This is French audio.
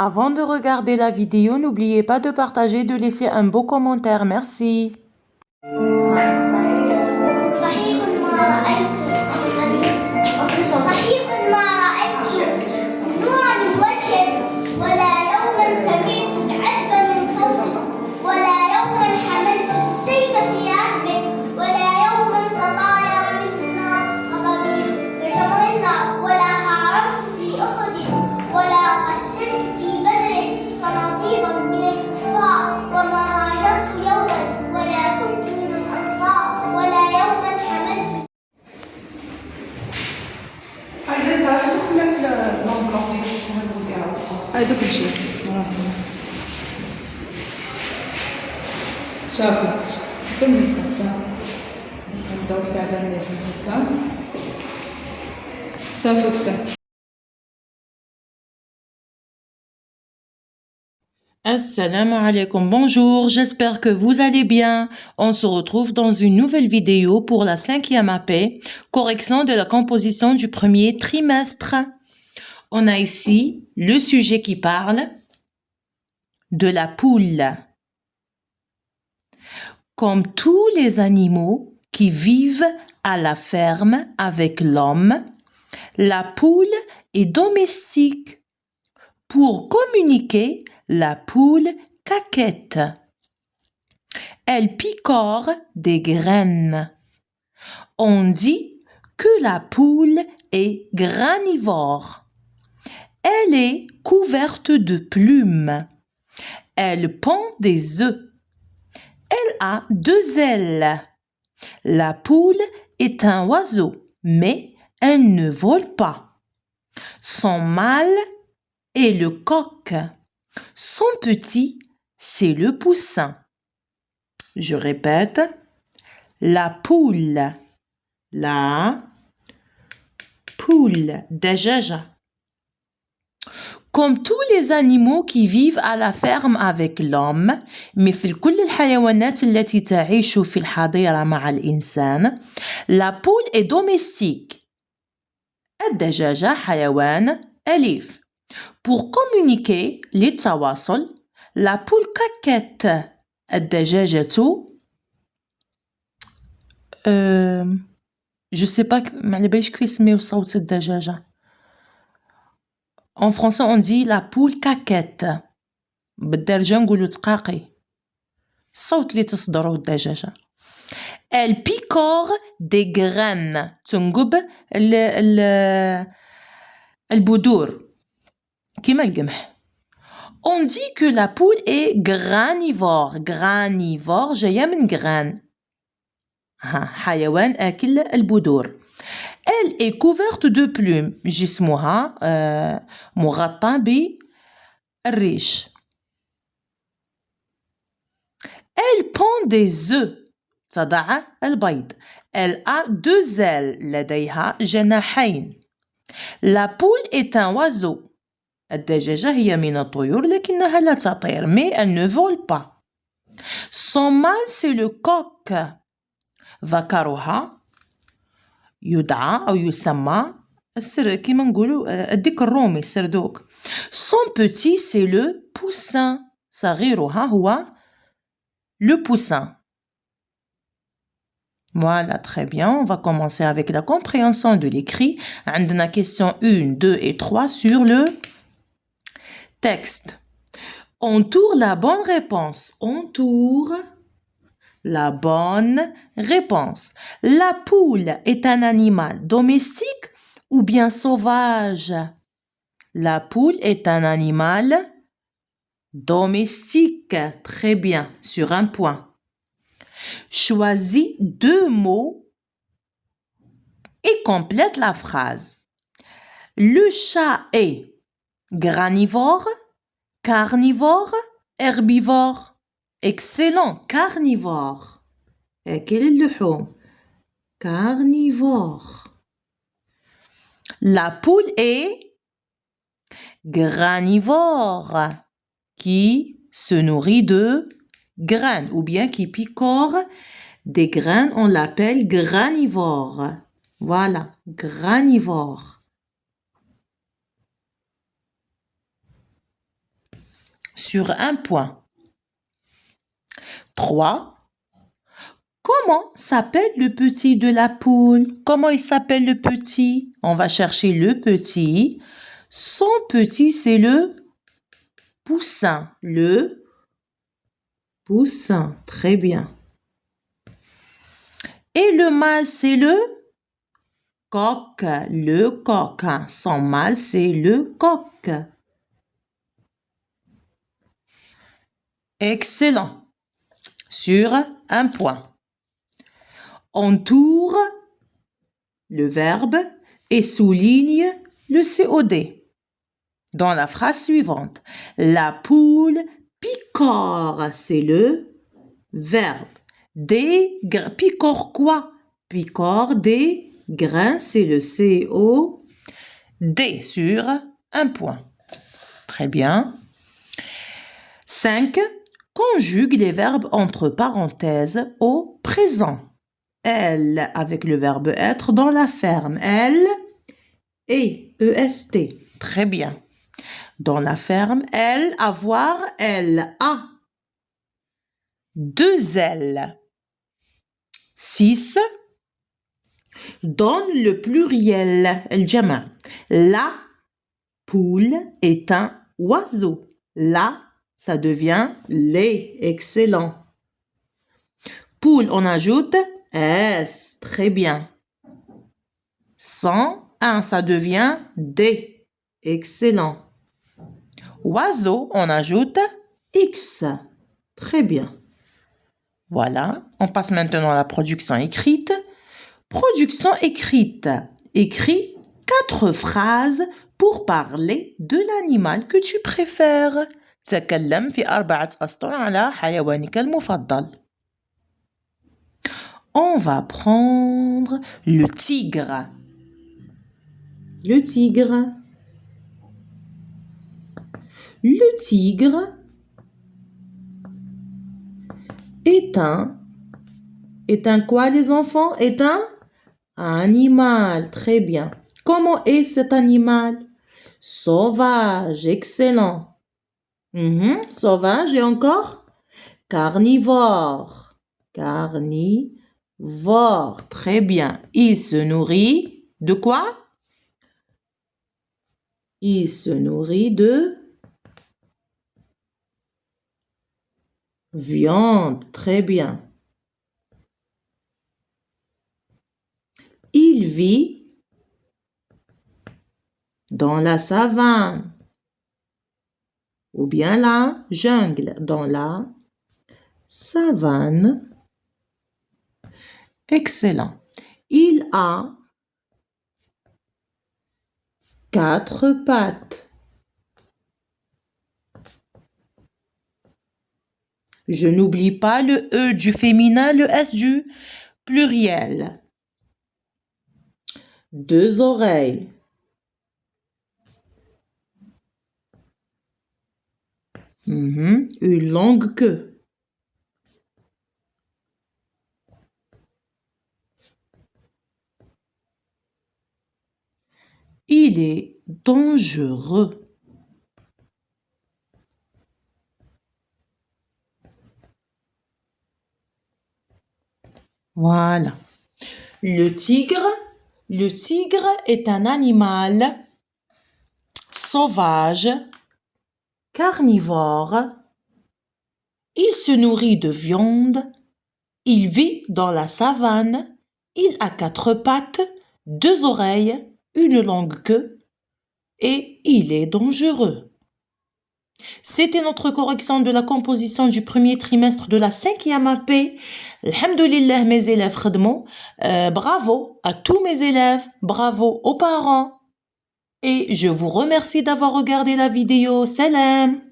Avant de regarder la vidéo, n'oubliez pas de partager, de laisser un beau commentaire. Merci. هذا كل شيء شافي كملي صافي بس نبداو في تعبان هكا شافي كفايه. Assalamu alaikum, bonjour, j'espère que vous allez bien. On se retrouve dans une nouvelle vidéo pour la 5e AP, correction de la composition du premier trimestre. On a ici le sujet qui parle de la poule. Comme tous les animaux qui vivent à la ferme avec l'homme, la poule est domestique. Pour communiquer, la poule caquette. Elle picore des graines. On dit que la poule est granivore. Elle est couverte de plumes. Elle pond des œufs. Elle a 2 ailes. La poule est un oiseau, mais elle ne vole pas. Son mâle est le coq. Son petit, c'est le poussin. Je répète, la poule, la poule, دجاجة. Comme tous les animaux qui vivent à la ferme avec l'homme, مثل كل الحيوانات التي تعيش في الحظيرة مع الإنسان, la poule est domestique. الدجاجة حيوان أليف. Pour communiquer للتواصل, la poule caquette. الدجاجة je sais pas معلباليش كيف يسميو صوت الدجاجة. En français on dit la poule caquette. بالدارجة نقولو تقاقي. الصوت اللي تصدره الدجاجة. Elle picore des graines. تنقب البذور كيما القمح. On dit que la poule est granivore. Granivore جاية من grain. حيوان آكل البذور. Elle est couverte de plumes. جسمها مغطى بالريش. Elle pond des œufs. تضع البيض. Elle a 2 ailes. لديها جناحين. La poule est un oiseau. الدجاجة هي من الطيور لكنها لا تطير, mais elle ne vole pas. Son mâle c'est le coq. ذكرها يدعى أو يسمى كيما نقولوا الديك الرومي السردوك. Son petit c'est le poussin. صغيرها هو le poussin. Voilà, très bien. On va commencer avec la compréhension de l'écrit. عندنا question 1, 2 et 3 sur le texte. Entoure la bonne réponse. Entoure la bonne réponse. La poule est un animal domestique ou bien sauvage? La poule est un animal domestique. Très bien, sur un point. Choisis 2 mots et complète la phrase. Le chat est granivore, carnivore, herbivore. Excellent, carnivore. أكل اللحوم. Carnivore. La poule est granivore, qui se nourrit de graines ou bien qui picore des graines, on l'appelle granivore. Voilà, granivore. sur un point. 3. Comment s'appelle le petit de la poule? Comment il s'appelle le petit? On va chercher le petit. Son petit, c'est le poussin. Le poussin. Très bien. Et le mâle, c'est le coq. Le coq. Son mâle, c'est le coq. Excellent. Sur un point. Entoure le verbe et souligne le COD. Dans la phrase suivante, la poule picore, c'est le verbe. Picore quoi? Picore des grains, c'est le COD sur un point. Très bien. 5. Conjugue les verbes entre parenthèses au présent. Elle avec le verbe être dans la ferme. Elle et EST. Très bien. Dans la ferme, elle, avoir, elle a 2 ailes. 6. Donne le pluriel, الجمع. La poule est un oiseau. La, ça devient les. Excellent. Poule, on ajoute S. Très bien. 101, ça devient des. Excellent. Oiseau, on ajoute X. Très bien. Voilà, on passe maintenant à la production écrite. Production écrite. Écris 4 phrases pour parler de l'animal que tu préfères. تكلم في 4 أسطر على حيوانك المفضل. On va prendre le tigre. Le tigre. Le tigre est un quoi les enfants? Est un animal. Très bien. Comment est cet animal? Sauvage. Excellent. Sauvage et encore? Carnivore. Carnivore. Très bien. Il se nourrit de quoi? Il se nourrit de viande. Très bien. Il vit dans la savane ou bien la jungle. Dans la savane. Excellent. Il a 4 pattes. Je n'oublie pas le E du féminin, le S du pluriel. 2 oreilles. Une longue queue. Il est dangereux. Voilà. Le tigre est un animal sauvage, carnivore. Il se nourrit de viande. Il vit dans la savane. Il a 4 pattes, 2 oreilles, une longue queue et il est dangereux. C'était notre correction de la composition du premier trimestre de la 5e AP. Alhamdulillah, mes élèves khadmou. Bravo à tous mes élèves, bravo aux parents. Et je vous remercie d'avoir regardé la vidéo. Salam!